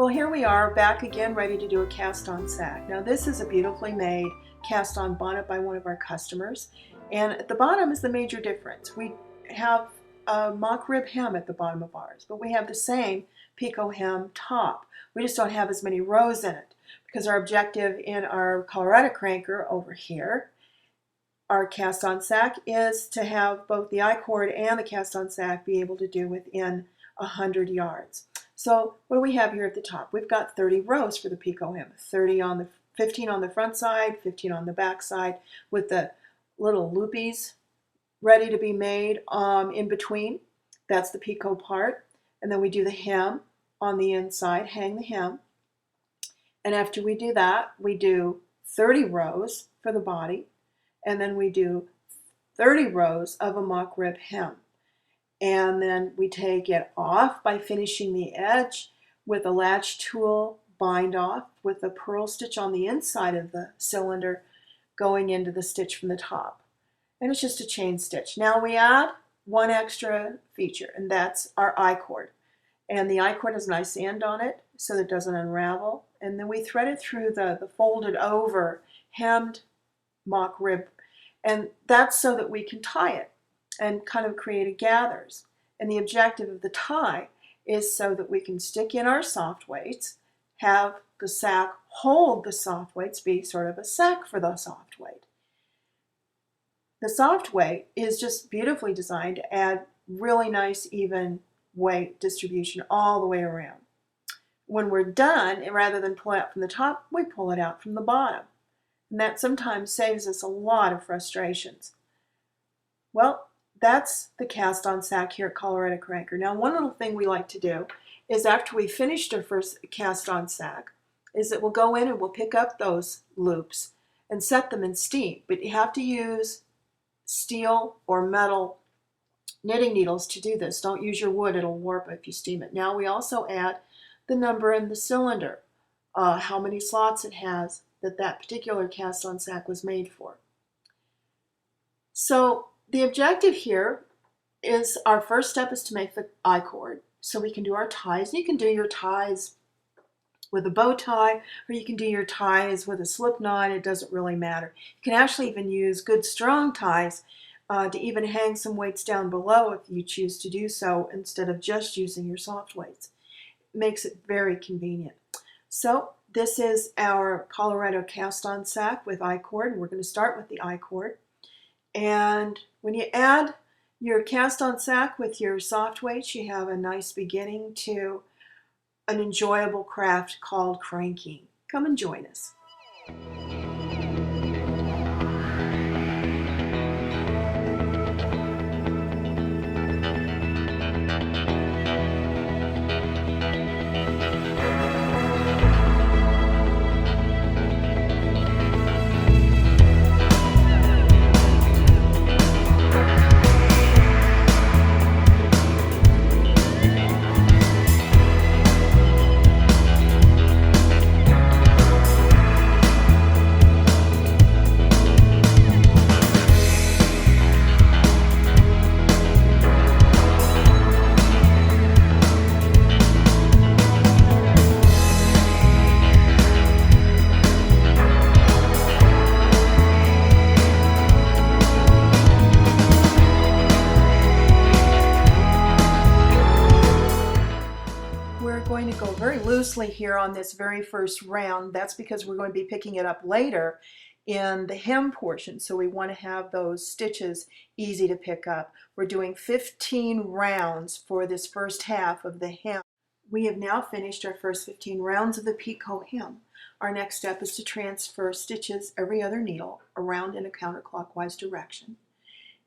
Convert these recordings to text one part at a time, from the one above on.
Well, here we are back again, ready to do a cast on sack. Now this is a beautifully made cast on bonnet by one of our customers, and at the bottom is the major difference. We have a mock rib hem at the bottom of ours, but we have the same Picot hem top. We just don't have as many rows in it because our objective in our Colorado cranker over here, our cast on sack, is to have both the I-cord and the cast on sack be able to do within 100 yards. So what do we have here at the top? We've got 30 rows for the Picot hem, 15 on the front side, 15 on the back side, with the little loopies ready to be made in between. That's the Picot part. And then we do the hem on the inside, hang the hem. And after we do that, we do 30 rows for the body, and then we do 30 rows of a mock rib hem. And then we take it off by finishing the edge with a latch tool, bind off with a purl stitch on the inside of the cylinder going into the stitch from the top. And it's just a chain stitch. Now we add one extra feature, and that's our I-cord. And the I-cord has a nice end on it so that it doesn't unravel. And then we thread it through the folded over hemmed mock rib. And that's so that we can tie it and kind of create a gathers. And the objective of the tie is so that we can stick in our soft weights, have the sack hold the soft weights, be sort of a sack for the soft weight. The soft weight is just beautifully designed to add really nice even weight distribution all the way around. When we're done, and rather than pull it out from the top, we pull it out from the bottom. And that sometimes saves us a lot of frustrations. Well, that's the cast on sack here at Colorado Cranker. Now, one little thing we like to do is after we finished our first cast on sack, is that we'll go in and we'll pick up those loops and set them in steam. But you have to use steel or metal knitting needles to do this. Don't use your wood, it'll warp if you steam it. Now we also add the number in the cylinder, how many slots it has that particular cast on sack was made for. So the objective here is, our first step is to make the I-cord so we can do our ties. You can do your ties with a bow tie, or you can do your ties with a slip knot. It doesn't really matter. You can actually even use good strong ties to even hang some weights down below if you choose to do so instead of just using your soft weights. It makes it very convenient. So this is our Colorado cast on sack with I-cord. We're going to start with the I-cord. And when you add your cast on sack with your soft weights, you have a nice beginning to an enjoyable craft called cranking. Come and join us. Going to go very loosely here on this very first round. That's because we're going to be picking it up later in the hem portion, so we want to have those stitches easy to pick up. We're doing 15 rounds for this first half of the hem. We have now finished our first 15 rounds of the Picot hem. Our next step is to transfer stitches every other needle around in a counterclockwise direction.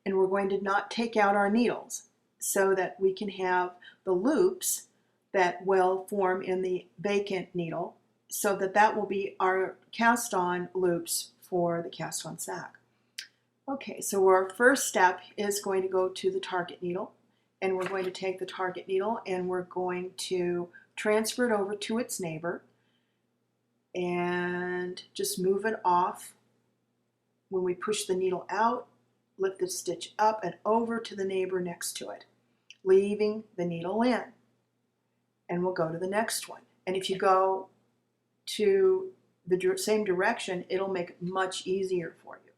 And we're going to not take out our needles so that we can have the loops that will form in the vacant needle, so that will be our cast on loops for the cast on sack. Okay, so our first step is going to go to the target needle, and we're going to take the target needle and we're going to transfer it over to its neighbor and just move it off. When we push the needle out, lift the stitch up and over to the neighbor next to it, leaving the needle in. And we'll go to the next one. And if you go to the same direction, it'll make it much easier for you.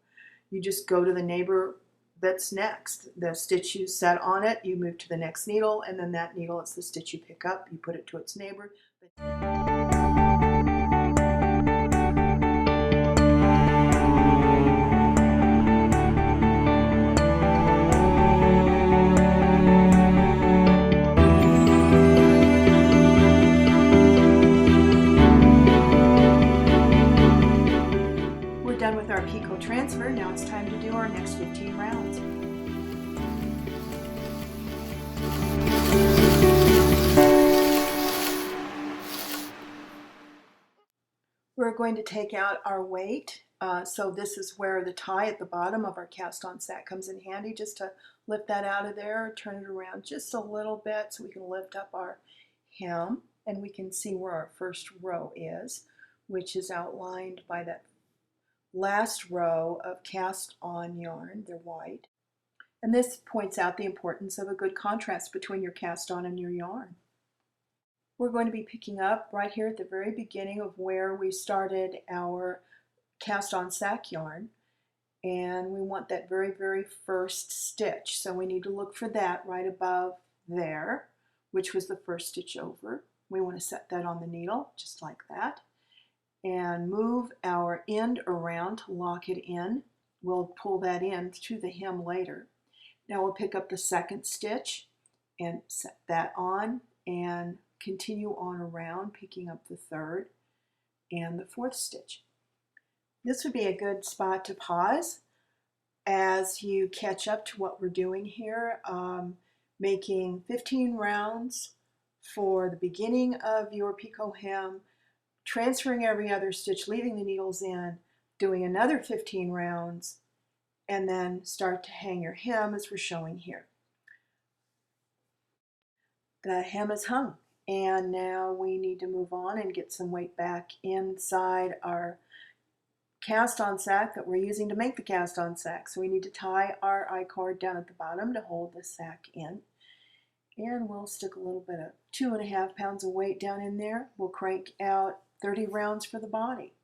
You just go to the neighbor that's next. The stitch you set on it, you move to the next needle, and then that needle is the stitch you pick up. You put it to its neighbor. We're done with our Picot transfer. Now it's time to do our next 15 rounds. We're going to take out our weight. So this is where the tie at the bottom of our cast on sack comes in handy, just to lift that out of there, turn it around just a little bit so we can lift up our hem, and we can see where our first row is, which is outlined by that last row of cast on yarn. They're white. And this points out the importance of a good contrast between your cast on and your yarn. We're going to be picking up right here at the very beginning of where we started our cast on sack yarn, and we want that very, very first stitch. So we need to look for that right above there, which was the first stitch over. We want to set that on the needle just like that, and move our end around to lock it in. We'll pull that in to the hem later. Now we'll pick up the second stitch and set that on and continue on around, picking up the third and the fourth stitch. This would be a good spot to pause as you catch up to what we're doing here, making 15 rounds for the beginning of your Picot hem, transferring every other stitch, leaving the needles in, doing another 15 rounds, and then start to hang your hem as we're showing here. The hem is hung, and now we need to move on and get some weight back inside our cast on sack that we're using to make the cast on sack. So we need to tie our I-cord down at the bottom to hold the sack in. And we'll stick a little bit of 2.5 pounds of weight down in there. We'll crank out 30 rounds for the body.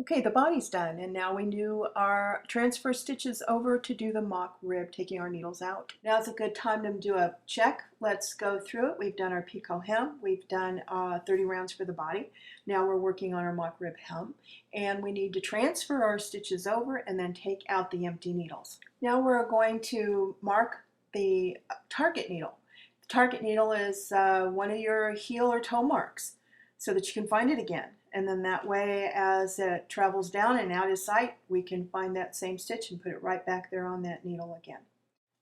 Okay, the body's done, and now we do our transfer stitches over to do the mock rib, taking our needles out. Now's a good time to do a check. Let's go through it. We've done our Picot hem. We've done 30 rounds for the body. Now we're working on our mock rib hem, and we need to transfer our stitches over and then take out the empty needles. Now we're going to mark the target needle. The target needle is one of your heel or toe marks so that you can find it again. And then that way, as it travels down and out of sight, we can find that same stitch and put it right back there on that needle again.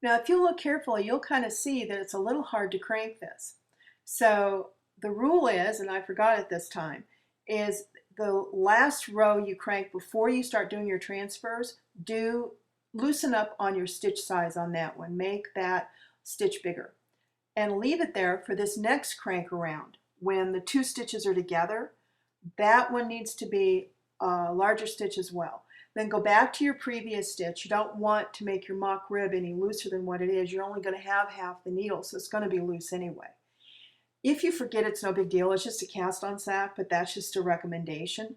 Now, if you look carefully, you'll kind of see that it's a little hard to crank this. So the rule is, and I forgot it this time, is the last row you crank before you start doing your transfers, do loosen up on your stitch size on that one. Make that stitch bigger. And leave it there for this next crank around. When the two stitches are together, that one needs to be a larger stitch as well. Then go back to your previous stitch. You don't want to make your mock rib any looser than what it is. You're only going to have half the needle, so it's going to be loose anyway. If you forget, it's no big deal. It's just a cast on sack, but that's just a recommendation.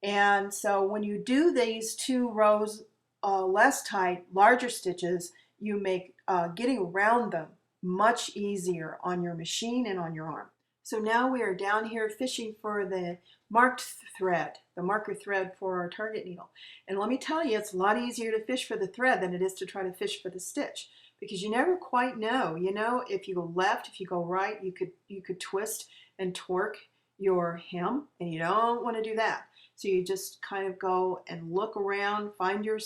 And so when you do these two rows less tight, larger stitches, you make getting around them much easier on your machine and on your arm. So now we are down here fishing for the marked thread, the marker thread for our target needle. And let me tell you, it's a lot easier to fish for the thread than it is to try to fish for the stitch, because you never quite know. You know, if you go left, if you go right, you could twist and torque your hem, and you don't want to do that. So you just kind of go and look around, find your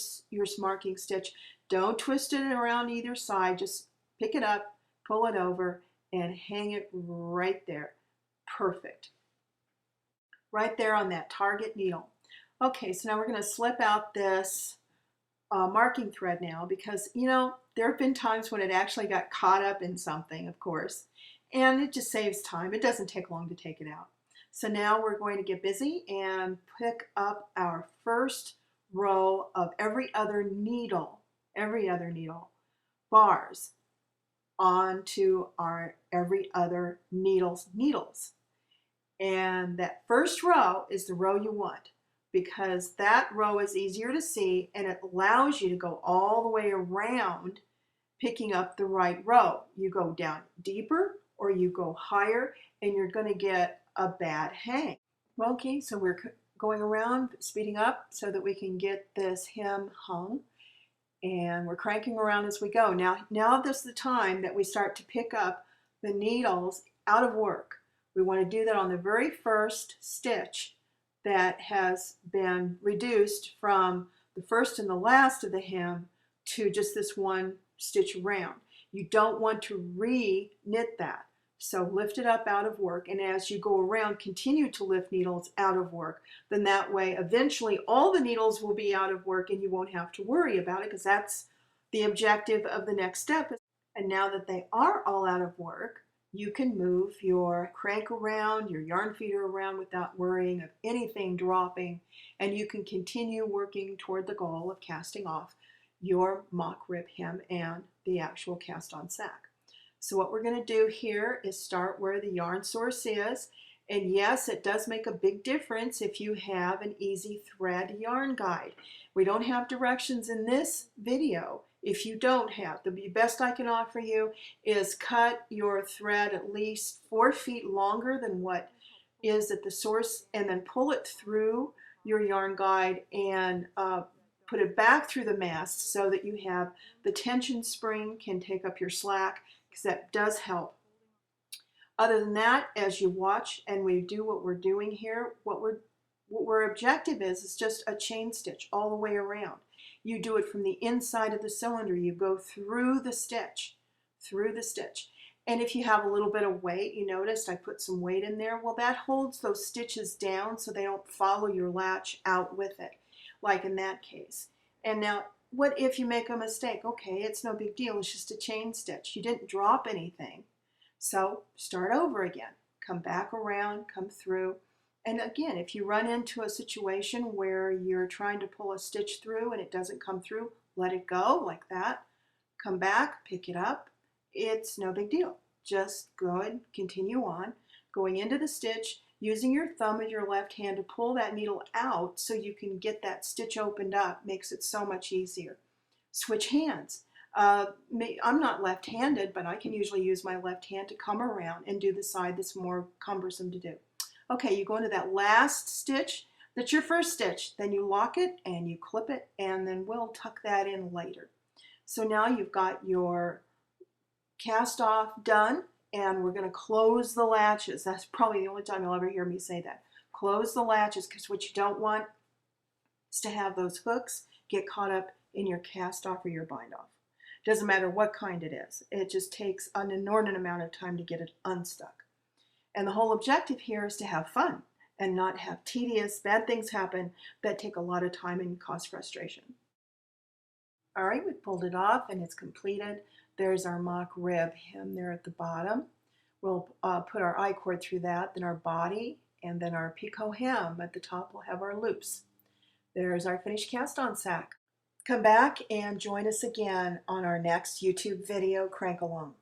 marking stitch. Don't twist it around either side. Just pick it up, pull it over, and hang it right there. Perfect. Right there on that target needle. Okay, so now we're going to slip out this marking thread now, because, you know, there have been times when it actually got caught up in something, of course, and it just saves time. It doesn't take long to take it out. So now we're going to get busy and pick up our first row of every other needle bars onto our every other needles. And that first row is the row you want, because that row is easier to see and it allows you to go all the way around picking up the right row. You go down deeper or you go higher and you're going to get a bad hang. Well, okay, so we're going around, speeding up so that we can get this hem hung. And we're cranking around as we go. Now this is the time that we start to pick up the needles out of work. We want to do that on the very first stitch that has been reduced from the first and the last of the hem to just this one stitch around. You don't want to re-knit that. So lift it up out of work, and as you go around, continue to lift needles out of work. Then that way, eventually, all the needles will be out of work and you won't have to worry about it, because that's the objective of the next step. And now that they are all out of work, you can move your crank around, your yarn feeder around without worrying of anything dropping, and you can continue working toward the goal of casting off your mock rib hem and the actual cast on sack. So what we're going to do here is start where the yarn source is. And yes, it does make a big difference if you have an easy thread yarn guide. We don't have directions in this video if you don't have. The best I can offer you is cut your thread at least 4 feet longer than what is at the source, and then pull it through your yarn guide and put it back through the mast so that you have the tension spring can take up your slack, because that does help. Other than that, as you watch and we do what we're doing here, what our objective is just a chain stitch all the way around. You do it from the inside of the cylinder. You go through the stitch. And if you have a little bit of weight, you noticed I put some weight in there, well, that holds those stitches down so they don't follow your latch out with it, like in that case. And now, what if you make a mistake? Okay, it's no big deal. It's just a chain stitch. You didn't drop anything. So start over again. Come back around, come through. And again, if you run into a situation where you're trying to pull a stitch through and it doesn't come through, let it go like that. Come back, pick it up. It's no big deal. Just good, continue on. Going into the stitch, using your thumb and your left hand to pull that needle out so you can get that stitch opened up makes it so much easier. Switch hands. I'm not left-handed, but I can usually use my left hand to come around and do the side that's more cumbersome to do. Okay, you go into that last stitch, that's your first stitch, then you lock it and you clip it, and then we'll tuck that in later. So now you've got your cast off done, and we're going to close the latches. That's probably the only time you'll ever hear me say that. Close the latches, because what you don't want is to have those hooks get caught up in your cast off or your bind off. Doesn't matter what kind it is. It just takes an inordinate amount of time to get it unstuck. And the whole objective here is to have fun and not have tedious, bad things happen that take a lot of time and cause frustration. All right, we pulled it off and it's completed. There's our mock rib hem there at the bottom. We'll put our I-cord through that, then our body, and then our Picot hem. At the top we'll have our loops. There's our finished cast on sack. Come back and join us again on our next YouTube video, Crank Along.